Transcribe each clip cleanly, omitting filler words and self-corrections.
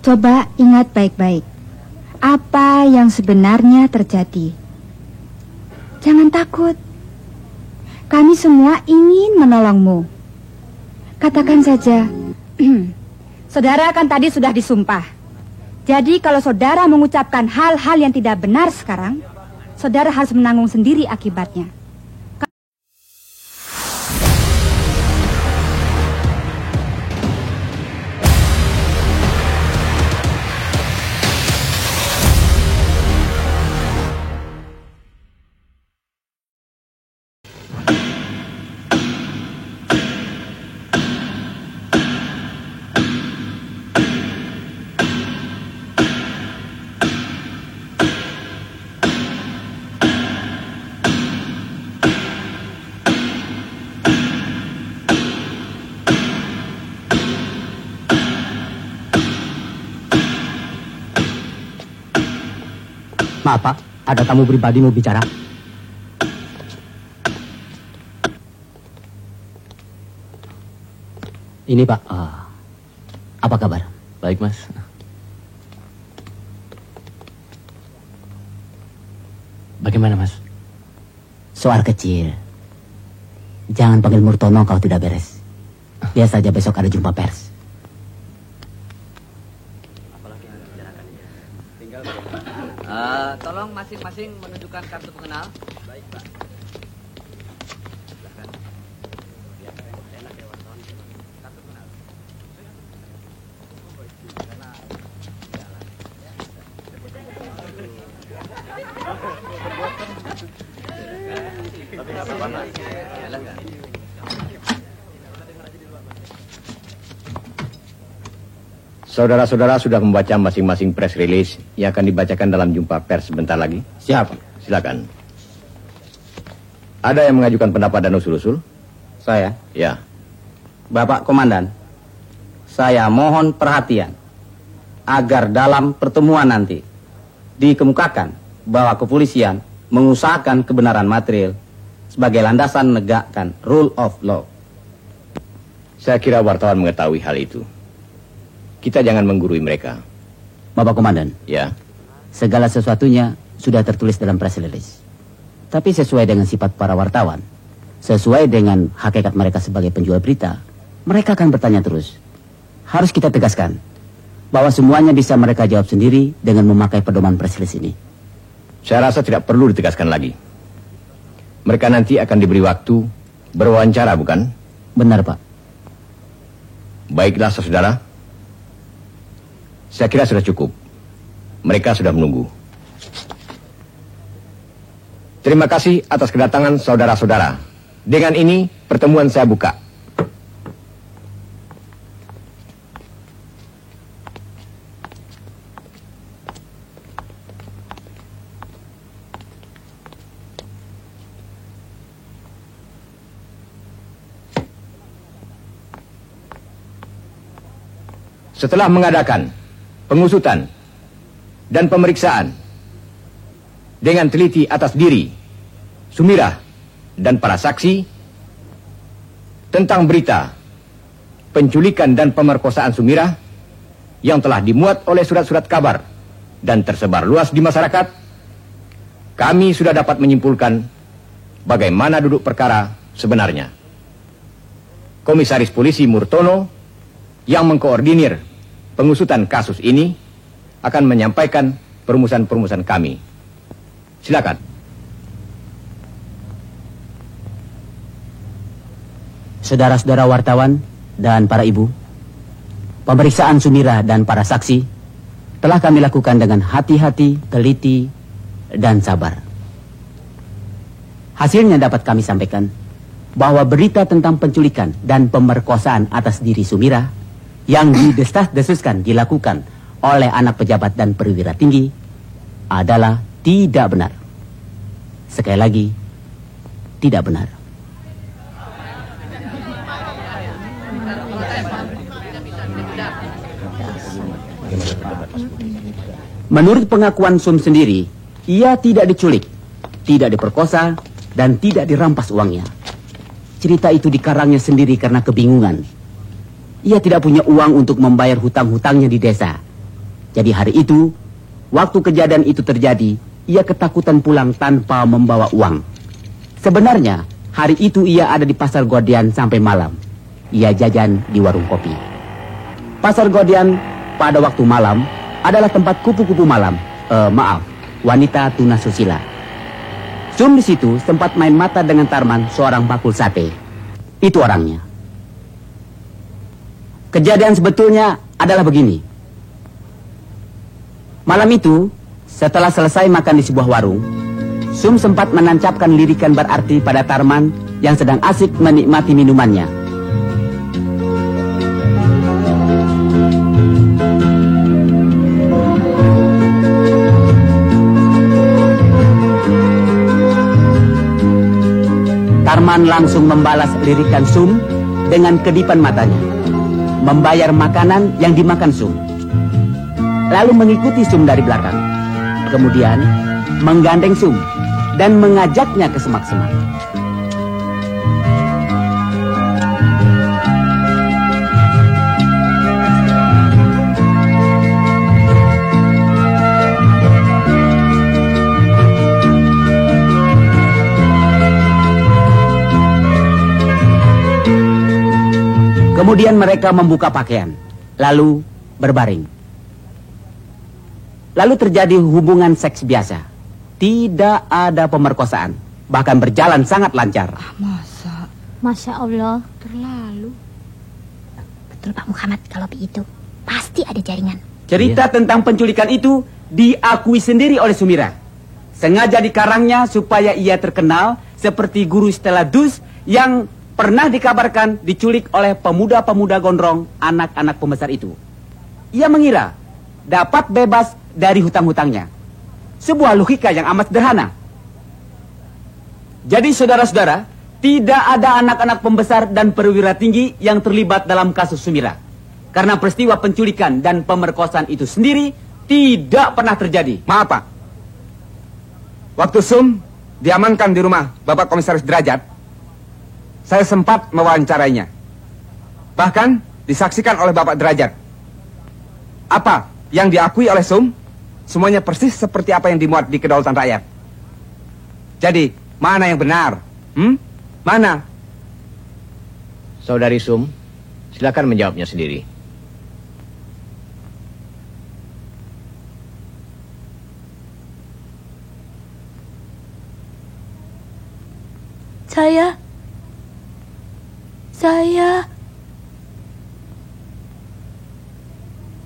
Coba ingat baik-baik apa yang sebenarnya terjadi. Jangan takut. Kami semua ingin menolongmu. Katakan saja, saudara kan tadi sudah disumpah. Jadi kalau saudara mengucapkan hal-hal yang tidak benar sekarang, saudara harus menanggung sendiri akibatnya. Maaf Pak, ada tamu pribadi mau bicara. Ini Pak. Apa kabar? Baik Mas. Bagaimana Mas? Soal kecil. Jangan panggil Murtono kalau tidak beres. Biar saja besok ada jumpa pers. Tolong masing-masing menunjukkan kartu pengenal. Baik, Pak. Silakan. Kartu pengenal. Tapi nggak apa-apa. Silakan. Saudara-saudara sudah membaca masing-masing press release yang akan dibacakan dalam jumpa pers sebentar lagi? Siap. Silakan. Ada yang mengajukan pendapat dan usul-usul? Saya? Ya. Bapak Komandan, saya mohon perhatian agar dalam pertemuan nanti dikemukakan bahwa kepolisian mengusahakan kebenaran material sebagai landasan menegakkan rule of law. Saya kira wartawan mengetahui hal itu. Kita jangan menggurui mereka. Bapak Komandan. Ya. Segala sesuatunya sudah tertulis dalam press release. Tapi sesuai dengan sifat para wartawan, sesuai dengan hakikat mereka sebagai penjual berita, mereka akan bertanya terus. Harus kita tegaskan bahwa semuanya bisa mereka jawab sendiri dengan memakai pedoman press release ini. Saya rasa tidak perlu ditegaskan lagi. Mereka nanti akan diberi waktu berwawancara, bukan? Benar, Pak. Baiklah, saudara. Saya kira sudah cukup. Mereka sudah menunggu. Terima kasih atas kedatangan saudara-saudara. Dengan ini, pertemuan saya buka. Setelah mengadakan pengusutan dan pemeriksaan dengan teliti atas diri Sumirah dan para saksi tentang berita penculikan dan pemerkosaan Sumirah yang telah dimuat oleh surat-surat kabar dan tersebar luas di masyarakat, kami sudah dapat menyimpulkan bagaimana duduk perkara sebenarnya. Komisaris Polisi Murtono yang mengkoordinir pengusutan kasus ini akan menyampaikan perumusan-perumusan kami. Silakan. Saudara-saudara wartawan dan para ibu, pemeriksaan Sumirah dan para saksi telah kami lakukan dengan hati-hati, teliti, dan sabar. Hasilnya dapat kami sampaikan bahwa berita tentang penculikan dan pemerkosaan atas diri Sumirah yang didesas-desuskan dilakukan oleh anak pejabat dan perwira tinggi adalah tidak benar. Sekali lagi, tidak benar. Menurut pengakuan Sum sendiri, ia tidak diculik, tidak diperkosa, dan tidak dirampas uangnya. Cerita itu dikarangnya sendiri karena kebingungan. Ia tidak punya uang untuk membayar hutang-hutangnya di desa. Jadi hari itu, waktu kejadian itu terjadi, ia ketakutan pulang tanpa membawa uang. Sebenarnya, hari itu ia ada di Pasar Godian sampai malam. Ia jajan di warung kopi. Pasar Godian pada waktu malam adalah tempat kupu-kupu malam. Wanita tunasusila. Sum di situ sempat main mata dengan Tarman, seorang bakul sate. Itu orangnya. Kejadian sebetulnya adalah begini. Malam itu, setelah selesai makan di sebuah warung, Sum sempat menancapkan lirikan berarti pada Tarman yang sedang asik menikmati minumannya. Tarman langsung membalas lirikan Sum dengan kedipan matanya, membayar makanan yang dimakan Sum, lalu mengikuti Sum dari belakang, kemudian menggandeng Sum dan mengajaknya ke semak-semak. Kemudian mereka membuka pakaian, lalu berbaring. Lalu terjadi hubungan seks biasa. Tidak ada pemerkosaan, bahkan berjalan sangat lancar. Masa? Masya Allah. Terlalu. Betul Pak Muhammad, kalau begitu pasti ada jaringan. Cerita tentang penculikan itu diakui sendiri oleh Sumira. Sengaja dikarangnya supaya ia terkenal seperti guru Stella Dus yang pernah dikabarkan diculik oleh pemuda-pemuda gondrong anak-anak pembesar itu. Ia mengira dapat bebas dari hutang-hutangnya. Sebuah logika yang amat sederhana. Jadi saudara-saudara, tidak ada anak-anak pembesar dan perwira tinggi yang terlibat dalam kasus Sumira. Karena peristiwa penculikan dan pemerkosaan itu sendiri tidak pernah terjadi. Maaf Pak, waktu Sum diamankan di rumah Bapak Komisaris Derajat, saya sempat mewawancarainya. Bahkan disaksikan oleh Bapak Derajat. Apa yang diakui oleh Sum, semuanya persis seperti apa yang dimuat di Kedaulatan Rakyat. Jadi, mana yang benar? Mana? Saudari Sum, silakan menjawabnya sendiri.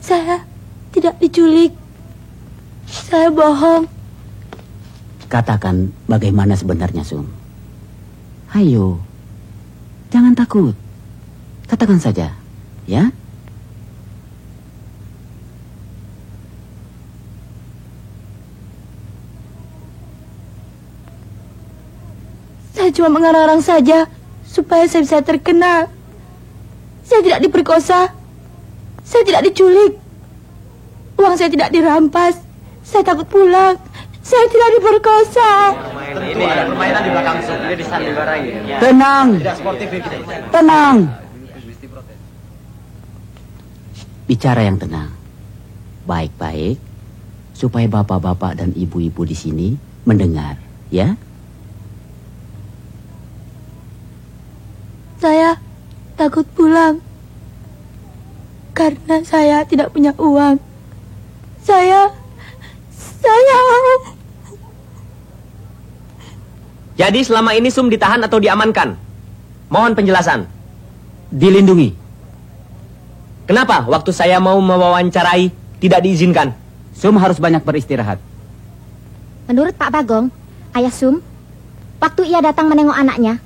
Saya tidak diculik. Saya bohong. Katakan bagaimana sebenarnya, Sum. Ayo, jangan takut. Katakan saja, ya? Saya cuma mengarang-arang saja supaya saya bisa terkenal. Saya tidak diperkosa. Saya tidak diculik. Uang saya tidak dirampas. Saya takut pulang. Saya tidak diperkosa. Ini ada permainan di belakang Sum. Ini disandiwarai. Tenang. Tidak sportif kita. Tenang. Bicara yang tenang. Baik-baik. Supaya bapak-bapak dan ibu-ibu di sini mendengar, ya? Saya takut pulang. Karena saya tidak punya uang. Saya... Jadi selama ini Sum ditahan atau diamankan? Mohon penjelasan. Dilindungi. Kenapa waktu saya mau mewawancarai tidak diizinkan? Sum harus banyak beristirahat. Menurut Pak Bagong, ayah Sum, waktu ia datang menengok anaknya,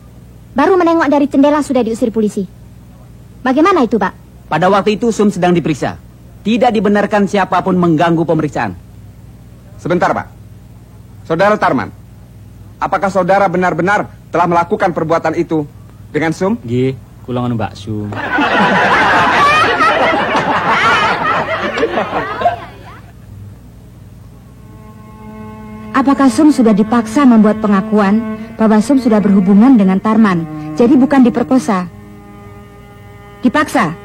baru menengok dari jendela sudah diusir polisi. Bagaimana itu, Pak? Pada waktu itu Sum sedang diperiksa. Tidak dibenarkan siapapun mengganggu pemeriksaan. Sebentar Pak. Saudara Tarman, apakah saudara benar-benar telah melakukan perbuatan itu dengan Sum? Nggih, kula ngono Mbak Sum. Apakah Sum sudah dipaksa membuat pengakuan bahwa Sum sudah berhubungan dengan Tarman, jadi bukan diperkosa? Dipaksa?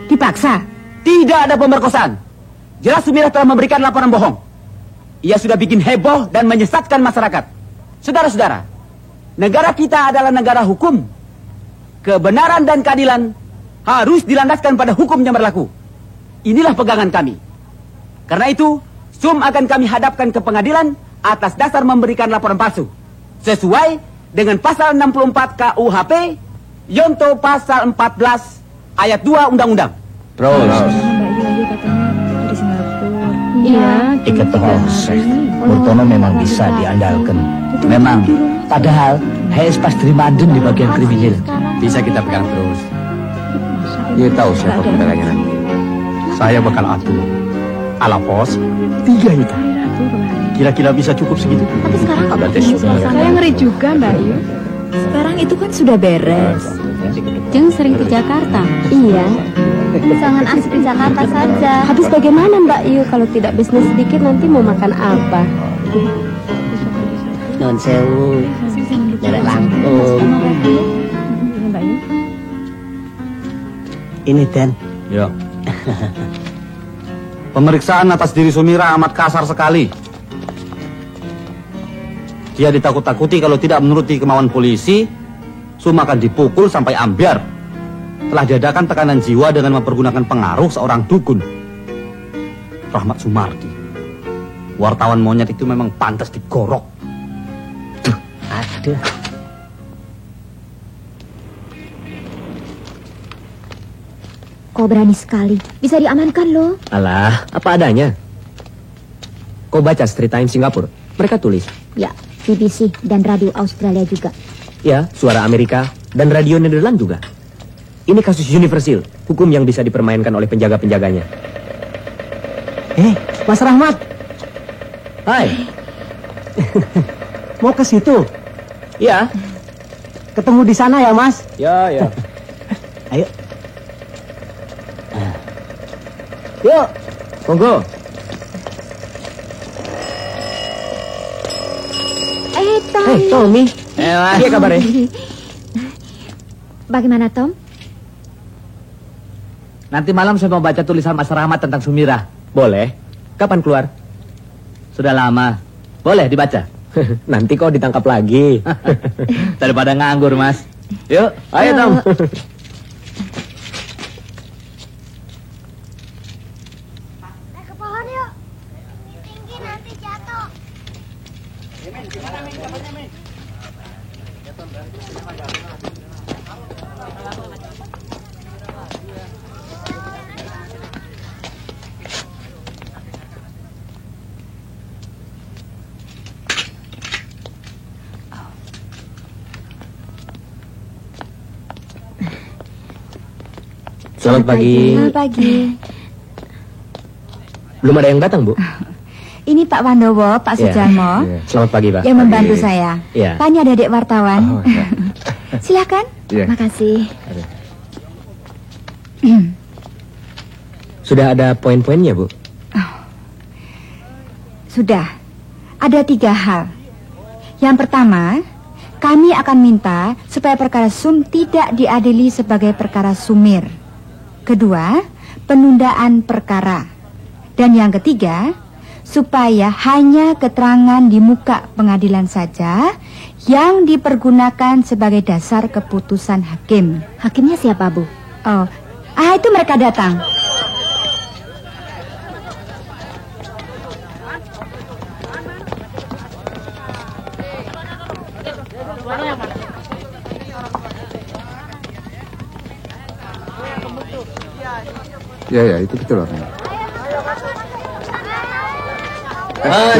Dipaksa? Tidak ada pemerkosaan. Jelas Sumirah telah memberikan laporan bohong. Ia sudah bikin heboh dan menyesatkan masyarakat. Saudara-saudara, negara kita adalah negara hukum. Kebenaran dan keadilan harus dilandaskan pada hukum yang berlaku. Inilah pegangan kami. Karena itu, SUM akan kami hadapkan ke pengadilan atas dasar memberikan laporan palsu. Sesuai dengan pasal 64 KUHP, Yonto pasal 14 ayat 2 Undang-Undang. Terus. Mbak Yu katanya di Singapura. Iya. Ikat Murtono memang bisa diandalkan. Memang. Padahal Hayes pas terima Aden di bagian kriminal. Bisa kita pegang terus. Dia tahu siapa pembelanya nanti. Saya bakal atur. Ala pos 3 juta. Kira-kira bisa cukup segitu? Tapi sekarang nggak Berarti begini sudah. suasana. Saya ngeri juga Mbak Yu. Sekarang itu kan sudah beres. Jeng sering ke Jakarta. Iya. Jangan asik di Jakarta saja. Habis bagaimana Mbak Yu kalau tidak bisnis sedikit nanti mau makan apa? Non sewu, derek langkung. Ini Den. Ya. Pemeriksaan atas diri Sumirah amat kasar sekali. Dia ditakut-takuti kalau tidak menuruti kemauan polisi, Sum akan dipukul sampai ambyar. Telah diadakan tekanan jiwa dengan mempergunakan pengaruh seorang dukun. Rahmat Sumardi. Wartawan monyet itu memang pantas digorok. Aduh. Kau berani sekali. Bisa diamankan loh. Alah, apa adanya. Kau baca Straits Times Singapura? Mereka tulis. Ya, BBC dan radio Australia juga. Ya, suara Amerika dan radio Nederland juga. Ini kasus universal, hukum yang bisa dipermainkan oleh penjaga-penjaganya. Mas Rahmat. Hai. Mau ke situ? Ya, Ketemu di sana ya, Mas? ya. Ayo. Yuk. Monggo. Tom. Tommy. Iya kabarnya? Bagaimana Tom? Nanti malam saya mau baca tulisan Mas Rahmat tentang Sumirah. Boleh. Kapan keluar? Sudah lama. Boleh dibaca? Nanti kau ditangkap lagi. Daripada nganggur, Mas. Yuk, ayo Tom. Naik ke pohon yuk. Tinggi nanti jatuh. Selamat pagi. Selamat pagi. Belum ada yang datang, Bu? Ini Pak Wandowo, Pak Iya. Sujarmo, Selamat pagi, Pak. yang membantu saya. Iya. Pak, ini ada adik wartawan. Silakan. Iya. Makasih. Sudah ada poin-poinnya, Bu? Sudah. Ada 3 hal. Yang pertama, kami akan minta supaya perkara SUM tidak diadili sebagai perkara sumir. Kedua, penundaan perkara. Dan yang ketiga, supaya hanya keterangan di muka pengadilan saja yang dipergunakan sebagai dasar keputusan hakim. Hakimnya siapa Bu? Oh, itu mereka datang. Ya, itu betul orangnya.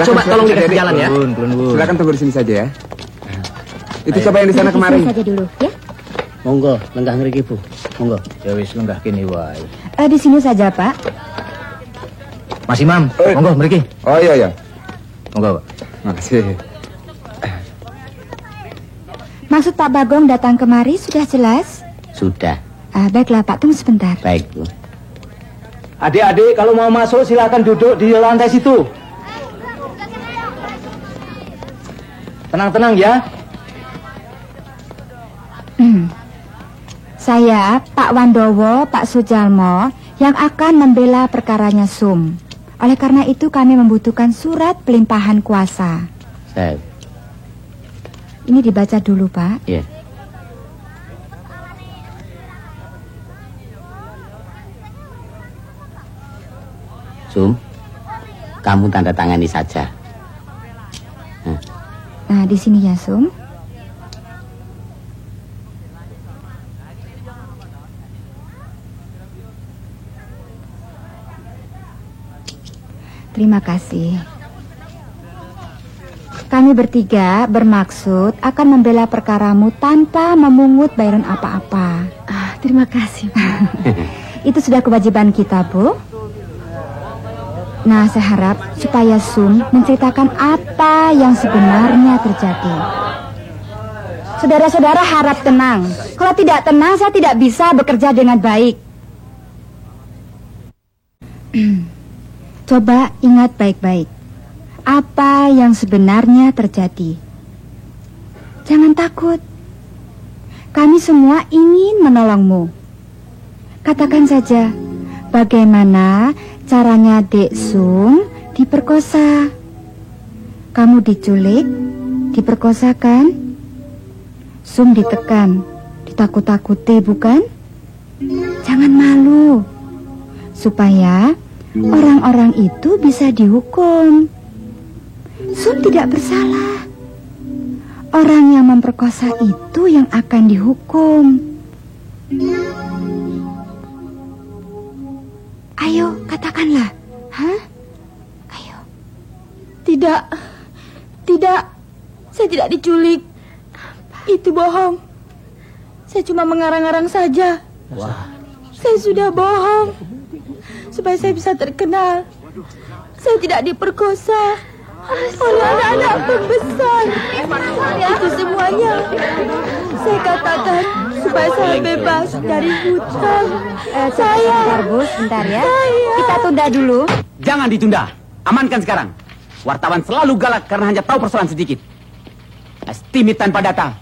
Coba tolong dikasih jalan ya. Silakan tunggu di sini saja ya. Itu coba yang di sana kemarin. Di sini saja dulu ya. Monggo, lenggah ngriki, Bu. Monggo. Ya wis lenggah kini wae. Di sini saja, Pak. Mas Imam, monggo mriki. Oh iya. Monggo, Pak. Makasih. Maksud Pak Bagong datang kemari sudah jelas? Sudah. Baiklah, Pak. Tunggu sebentar. Baik, Bu. Adik-adik, kalau mau masuk silakan duduk di lantai situ. Tenang-tenang ya. Saya, Pak Wandowo, Pak Sujalmo, yang akan membela perkaranya SUM. Oleh karena itu kami membutuhkan surat pelimpahan kuasa. Saya. Ini dibaca dulu, Pak. Iya. Sum, kamu tanda tangani saja. Nah, di sini ya, Sum. Terima kasih. Kami bertiga bermaksud akan membela perkaramu tanpa memungut bayaran apa-apa. Terima kasih, Pak. Itu sudah kewajiban kita, Bu. Nah, saya harap supaya Sum menceritakan apa yang sebenarnya terjadi. Saudara-saudara harap tenang. Kalau tidak tenang, saya tidak bisa bekerja dengan baik. Coba ingat baik-baik. Apa yang sebenarnya terjadi. Jangan takut. Kami semua ingin menolongmu. Katakan saja, bagaimana caranya Dek Sum diperkosa. Kamu diculik, diperkosakan. Sum ditekan, ditakut-takuti, bukan? Jangan malu. Supaya orang-orang itu bisa dihukum. Sum tidak bersalah. Orang yang memperkosa itu yang akan dihukum. Ayo, katakanlah. Hah? Ayo. Tidak. Saya tidak diculik. Itu bohong. Saya cuma mengarang-arang saja. Wah. Saya sudah bohong supaya saya bisa terkenal. Saya tidak diperkosa oleh anak-anak pembesar. Itu semuanya saya katakan supaya saya bebas dari hutang. Sebentar, Bu, sebentar ya. Kita tunda dulu. Jangan ditunda. Amankan sekarang. Wartawan selalu galak karena hanya tahu persoalan sedikit. Estimate tanpa data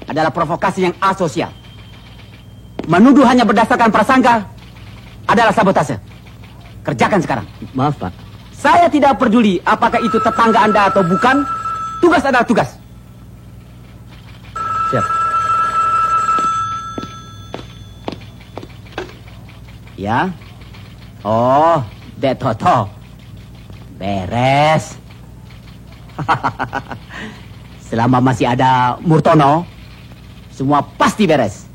adalah provokasi yang asosial. Menuduh hanya berdasarkan prasangka adalah sabotase. Kerjakan sekarang. Maaf, Pak. Saya tidak peduli apakah itu tetangga Anda atau bukan. Tugas adalah tugas. Siap. Ya. Oh, Dek Toto. Beres. Selama masih ada Murtono, semua pasti beres.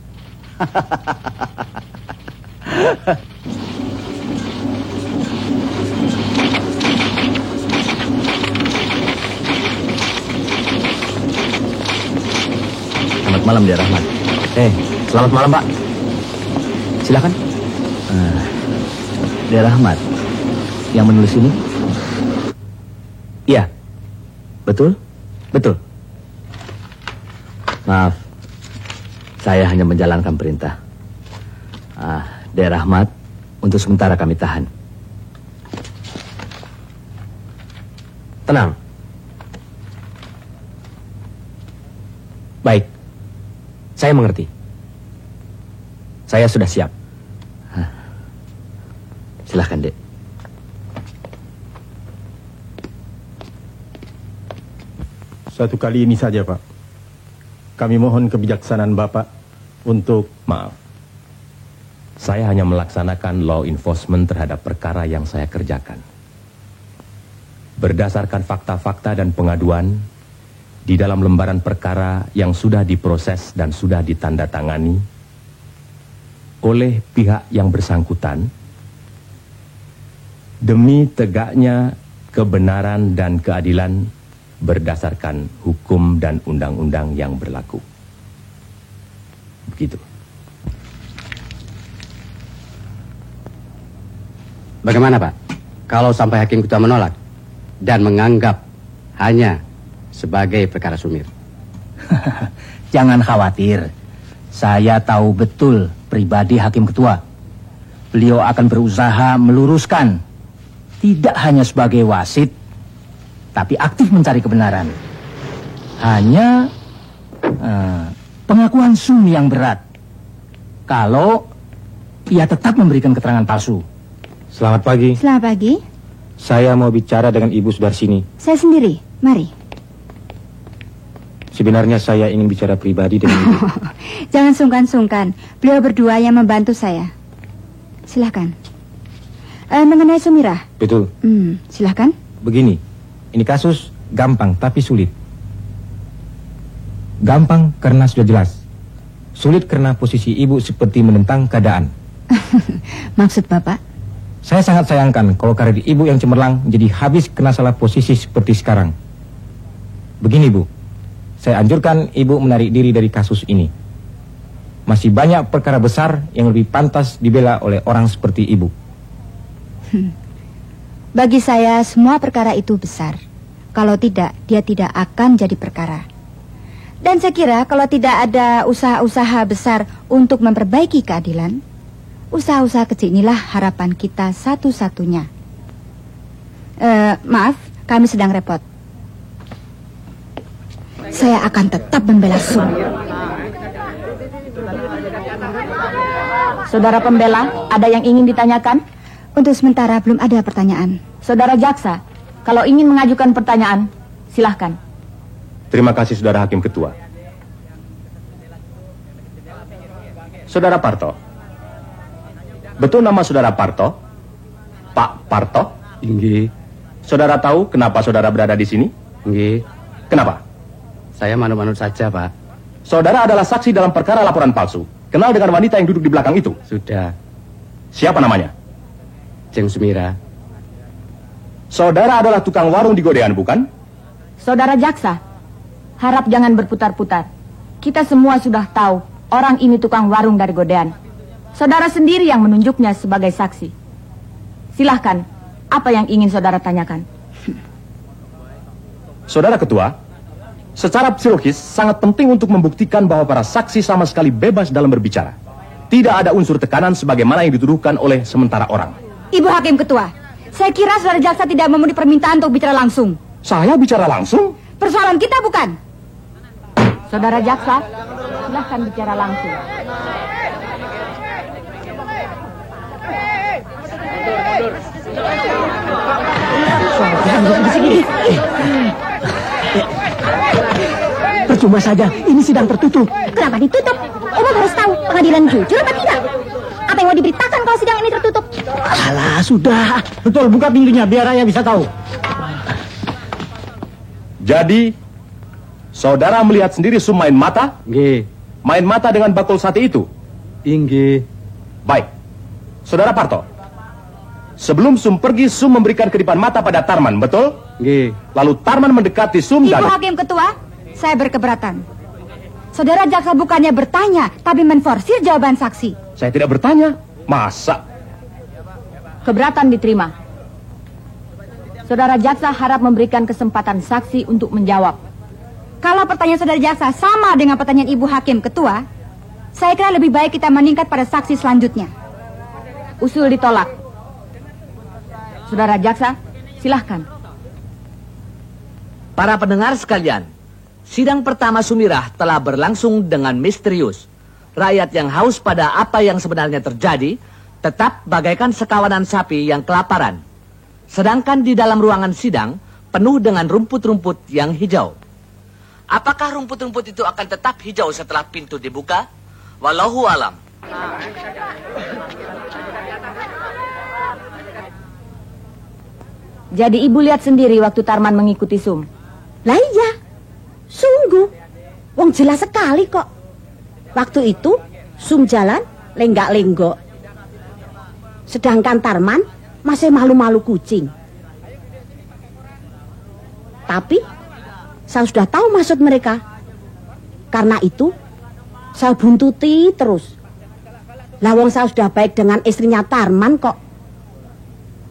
Selamat malam, Dek Rahmat. Selamat malam, Pak. Silakan. Dek Rahmat, yang menulis ini? Iya. Betul? Betul. Maaf. Saya hanya menjalankan perintah. Dek Rahmat, untuk sementara kami tahan. Tenang. Baik. Saya mengerti. Saya sudah siap. Silahkan, Dek. Satu kali ini saja, Pak. Kami mohon kebijaksanaan Bapak untuk maaf. Saya hanya melaksanakan law enforcement terhadap perkara yang saya kerjakan. Berdasarkan fakta-fakta dan pengaduan di dalam lembaran perkara yang sudah diproses dan sudah ditandatangani oleh pihak yang bersangkutan, demi tegaknya kebenaran dan keadilan berdasarkan hukum dan undang-undang yang berlaku. Begitu. Bagaimana, Pak? Kalau sampai hakim ketua menolak dan menganggap hanya sebagai perkara sumir. Jangan khawatir. Saya tahu betul pribadi hakim ketua. Beliau akan berusaha meluruskan. Tidak hanya sebagai wasit, tapi aktif mencari kebenaran. Hanya pengakuan Sum yang berat. Kalau ia tetap memberikan keterangan palsu. Selamat pagi. Selamat pagi. Saya mau bicara dengan Ibu Sudarsini. Saya sendiri, mari. Sebenarnya saya ingin bicara pribadi dengan Ibu. Jangan sungkan-sungkan, beliau berdua yang membantu saya. Silahkan. Mengenai Sumirah. Betul. Silahkan. Begini, ini kasus gampang tapi sulit. Gampang karena sudah jelas. Sulit karena posisi Ibu seperti menentang keadaan. Maksud Bapak? Saya sangat sayangkan kalau karir Ibu yang cemerlang jadi habis kena salah posisi seperti sekarang. Begini Bu, saya anjurkan Ibu menarik diri dari kasus ini. Masih banyak perkara besar yang lebih pantas dibela oleh orang seperti Ibu. Bagi saya semua perkara itu besar. Kalau tidak, dia tidak akan jadi perkara. Dan saya kira kalau tidak ada usaha-usaha besar untuk memperbaiki keadilan, usaha-usaha kecil inilah harapan kita satu-satunya. Maaf, kami sedang repot. Saya akan tetap membela Sum. Saudara pembela, ada yang ingin ditanyakan? Untuk sementara belum ada pertanyaan. Saudara jaksa, kalau ingin mengajukan pertanyaan, silahkan. Terima kasih Saudara Hakim Ketua. Saudara Parto, betul nama Saudara Parto? Pak Parto? Inggih. Saudara tahu kenapa saudara berada di sini? Inggih. Kenapa? Saya manut-manut saja, Pak. Saudara adalah saksi dalam perkara laporan palsu. Kenal dengan wanita yang duduk di belakang itu? Sudah. Siapa namanya? Jeng Sumira. Saudara adalah tukang warung di Godean, bukan? Saudara jaksa, harap jangan berputar-putar. Kita semua sudah tahu orang ini tukang warung dari Godean. Saudara sendiri yang menunjuknya sebagai saksi. Silahkan, apa yang ingin saudara tanyakan? Saudara Ketua, secara psikologis sangat penting untuk membuktikan bahwa para saksi sama sekali bebas dalam berbicara. Tidak ada unsur tekanan sebagaimana yang dituduhkan oleh sementara orang. Ibu Hakim Ketua, saya kira saudara jaksa tidak memenuhi permintaan untuk bicara langsung. Saya bicara langsung? Persoalan kita bukan. Saudara jaksa, silahkan bicara langsung. Percuma saja, ini sidang tertutup. Kenapa ditutup? Umum harus tahu pengadilan jujur apa tidak. Apa yang mau diberitakan kalau sidang ini tertutup? Alah, sudah. Betul, buka pintunya biar rakyat bisa tahu. Jadi, saudara melihat sendiri Sum main mata? Nggih. Main mata dengan bakul sate itu? Inggih. Baik. Saudara Parto, sebelum Sum pergi, Sum memberikan kedipan mata pada Tarman, betul? Nggih. Lalu Tarman mendekati Sum dan... Ibu Hakim Ketua, saya berkeberatan. Saudara jaksa bukannya bertanya, tapi menforsir jawaban saksi. Saya tidak bertanya. Masa? Keberatan diterima. Saudara jaksa harap memberikan kesempatan saksi untuk menjawab. Kalau pertanyaan saudara jaksa sama dengan pertanyaan Ibu Hakim Ketua, saya kira lebih baik kita meningkat pada saksi selanjutnya. Usul ditolak. Saudara jaksa, silahkan. Para pendengar sekalian, sidang pertama Sumirah telah berlangsung dengan misterius. Rakyat yang haus pada apa yang sebenarnya terjadi tetap bagaikan sekawanan sapi yang kelaparan. Sedangkan di dalam ruangan sidang penuh dengan rumput-rumput yang hijau. Apakah rumput-rumput itu akan tetap hijau setelah pintu dibuka? Wallahu alam. Jadi ibu lihat sendiri waktu Tarman mengikuti Sum. Lah iya, sungguh. Wong jelas sekali kok. Waktu itu Sum jalan lenggak-lenggok. Sedangkan Tarman masih malu-malu kucing. Tapi saya sudah tahu maksud mereka. Karena itu saya buntuti terus. Lah wong saya sudah baik dengan istrinya Tarman kok.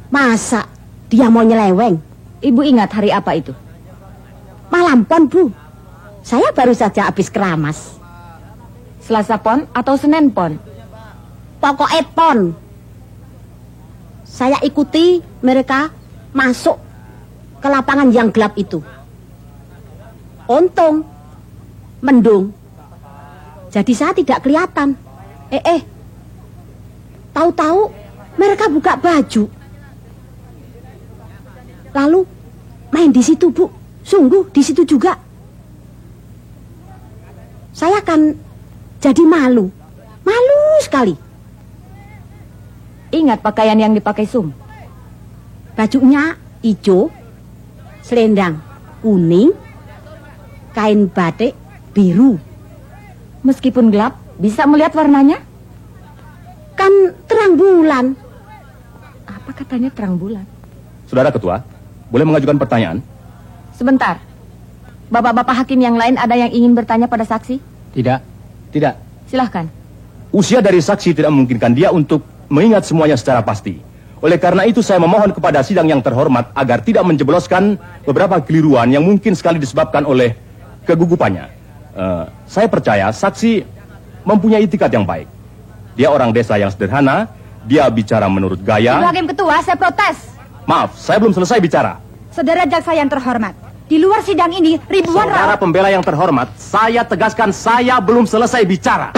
Masa dia mau nyeleweng? Ibu ingat hari apa itu? Malam Pon, Bu. Saya baru saja habis keramas. Selasa Pon atau Senin Pon? Pokoknya Pon. Saya ikuti mereka masuk ke lapangan yang gelap itu. Untung mendung. Jadi saya tidak kelihatan. Tahu-tahu mereka buka baju. Lalu main di situ, Bu. Sungguh di situ juga. Saya akan jadi malu. Malu sekali. Ingat pakaian yang dipakai Sum. Bajunya hijau, selendang kuning, kain batik biru. Meskipun gelap, bisa melihat warnanya? Kan terang bulan. Apa katanya terang bulan? Saudara Ketua, boleh mengajukan pertanyaan? Sebentar. Bapak-bapak hakim yang lain ada yang ingin bertanya pada saksi? Tidak. Tidak. Silahkan. Usia dari saksi tidak memungkinkan dia untuk mengingat semuanya secara pasti. Oleh karena itu saya memohon kepada sidang yang terhormat agar tidak menjebloskan beberapa keliruan yang mungkin sekali disebabkan oleh kegugupannya. Saya percaya saksi mempunyai itikat yang baik. Dia orang desa yang sederhana, dia bicara menurut gaya. Ibu Hakim Ketua, saya protes. Maaf, saya belum selesai bicara. Saudara jaksa yang terhormat, di luar sidang ini ribuan Saudara pembela yang terhormat, saya tegaskan saya belum selesai bicara.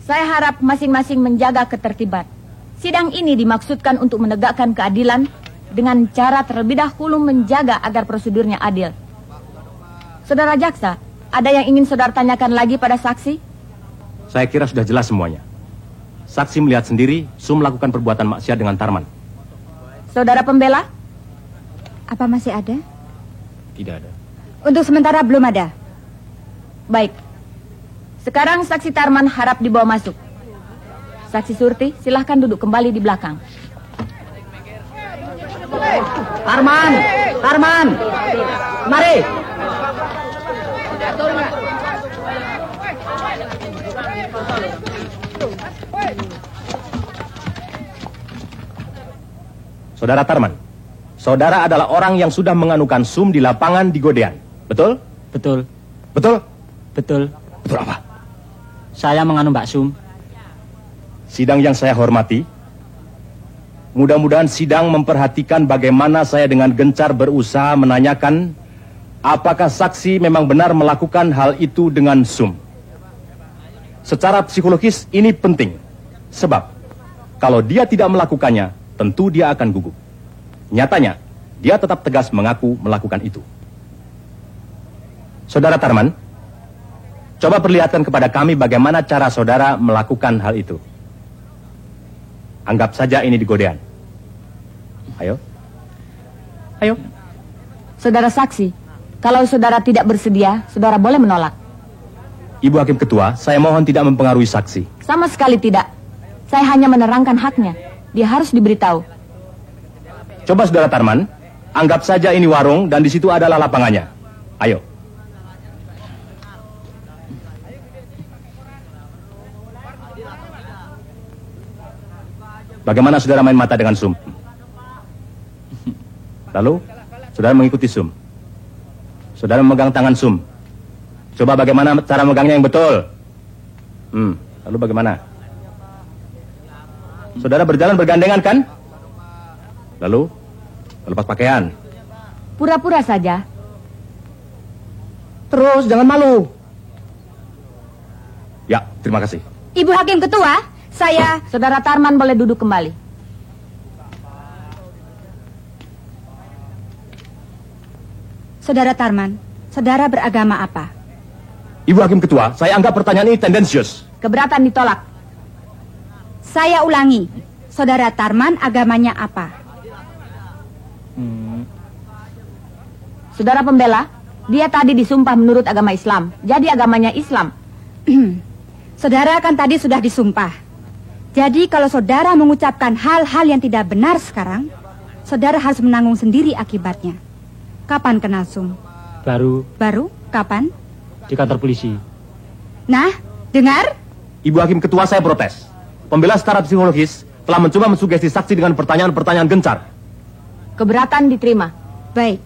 Saya harap masing-masing menjaga ketertiban. Sidang ini dimaksudkan untuk menegakkan keadilan dengan cara terlebih dahulu menjaga agar prosedurnya adil. Saudara jaksa, ada yang ingin saudara tanyakan lagi pada saksi? Saya kira sudah jelas semuanya. Saksi melihat sendiri Sum melakukan perbuatan maksiat dengan Tarman. Saudara pembela? Apa masih ada? Tidak ada. Untuk sementara belum ada. Baik. Sekarang saksi Tarman harap dibawa masuk. Saksi Surti, silahkan duduk kembali di belakang. Tarman, Tarman, mari. Saudara Tarman, saudara adalah orang yang sudah menganukan Sum di lapangan di Godean, betul? Betul. Betul? Betul. Betul apa? Saya menganu Mbak Sum. Sidang yang saya hormati, mudah-mudahan sidang memperhatikan bagaimana saya dengan gencar berusaha menanyakan apakah saksi memang benar melakukan hal itu dengan Sum. Secara psikologis ini penting, sebab kalau dia tidak melakukannya, tentu dia akan gugup. Nyatanya, dia tetap tegas mengaku melakukan itu. Saudara Tarman, coba perlihatkan kepada kami bagaimana cara saudara melakukan hal itu. Anggap saja ini di Godean. Ayo. Ayo. Saudara saksi, kalau saudara tidak bersedia, saudara boleh menolak. Ibu Hakim Ketua, saya mohon tidak mempengaruhi saksi. Sama sekali tidak. Saya hanya menerangkan haknya. Dia harus diberitahu. Coba saudara Tarman, anggap saja ini warung dan di situ adalah lapangannya. Ayo. Bagaimana saudara main mata dengan Sum? Lalu, saudara mengikuti Sum. Saudara memegang tangan Sum. Coba bagaimana cara megangnya yang betul? Lalu bagaimana? Saudara berjalan bergandengan kan? Lalu, lepas pakaian. Pura-pura saja. Terus, jangan malu. Ya, terima kasih. Ibu Hakim Ketua, saya... Saudara Tarman boleh duduk kembali. Saudara Tarman, saudara beragama apa? Ibu Hakim Ketua, saya anggap pertanyaan ini tendensius. Keberatan ditolak. Saya ulangi, saudara Tarman agamanya apa? Saudara pembela, dia tadi disumpah menurut agama Islam. Jadi agamanya Islam. Saudara kan tadi sudah disumpah. Jadi kalau saudara mengucapkan hal-hal yang tidak benar sekarang, saudara harus menanggung sendiri akibatnya. Kapan kenal Sum? Baru. Baru? Kapan? Di kantor polisi. Nah, dengar? Ibu Hakim Ketua, saya protes. Pembela secara psikologis telah mencoba mensugesti saksi dengan pertanyaan-pertanyaan gencar. Keberatan diterima. Baik.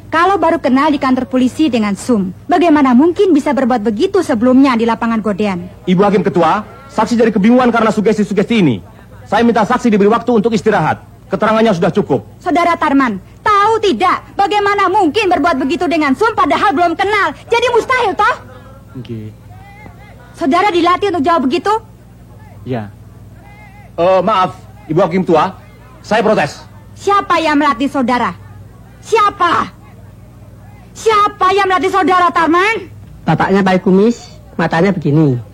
Kalau baru kenal di kantor polisi dengan Sum, bagaimana mungkin bisa berbuat begitu sebelumnya di lapangan Godean? Ibu Hakim Ketua, saksi jadi kebingungan karena sugesti-sugesti ini. Saya minta saksi diberi waktu untuk istirahat. Keterangannya sudah cukup. Saudara Tarman, tahu tidak bagaimana mungkin berbuat begitu dengan Sum padahal belum kenal? Jadi mustahil toh? Oke. Saudara dilatih untuk jawab begitu? Ya. Maaf, Ibu Hakim Ketua, saya protes. Siapa yang melatih saudara? Siapa? Siapa yang melatih saudara Tarman? Bapaknya Pak Kumis, matanya begini.